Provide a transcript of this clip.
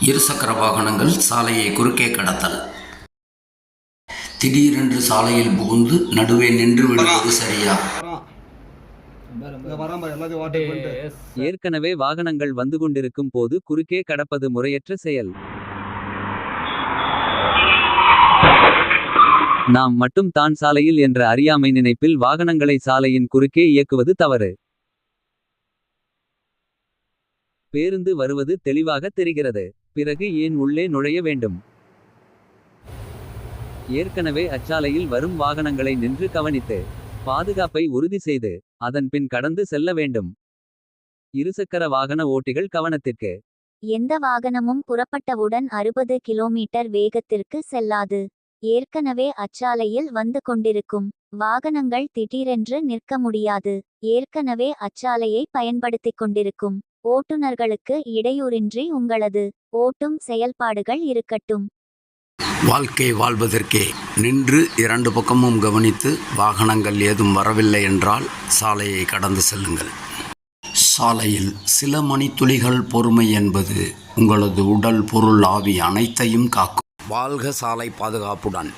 இருசக்கர வாகனங்கள் சாலையை குறுக்கே கடத்தல். திடீரென்று சாலையில் புகுந்து நடுவே நின்று விடுவது சரியா? ஏற்கனவே வாகனங்கள் வந்து கொண்டிருக்கும் போது குறுக்கே கடப்பது முறையற்ற செயல். நாம் மட்டும் தான் சாலையில் என்ற அறியாமை நினைப்பில் வாகனங்களை சாலையின் குறுக்கே இயக்குவது தவறு. பேருந்து வருவது தெளிவாக தெரிகிறது. பிறகு ஏன் உள்ளே நுழைய வேண்டும்? ஏற்கனவே அச்சாலையில் வரும் வாகனங்களை நின்று கவனித்து பாதுகாப்பை உறுதி செய்து அதன் பின் கடந்து செல்ல வேண்டும். இருசக்கர வாகன ஓட்டிகள் கவனத்திற்கு. எந்த வாகனமும் புறப்பட்டவுடன் 60 கிலோமீட்டர் வேகத்திற்கு செல்லாது. ஏற்கனவே அச்சாலையில் வந்து கொண்டிருக்கும் வாகனங்கள் திடீரென்று நிற்க முடியாது. ஏற்கனவே அச்சாலையை பயன்படுத்திக் கொண்டிருக்கும் ஓட்டுநர்களுக்கு இடையூறின்றி உங்களது ஓட்டும் செயல்பாடுகள் இருக்கட்டும். வாழ்க்கை வாழ்வதற்கே நின்று இரண்டு பக்கமும் கவனித்து வாகனங்கள் ஏதும் வரவில்லை என்றால் சாலையை கடந்து செல்லுங்கள். சாலையில் சில மணித்துளிகள் பொறுமை என்பது உங்களது உடல், பொருள், ஆவி அனைத்தையும் காக்கும். வாழ்க சாலை பாதுகாப்புடன்.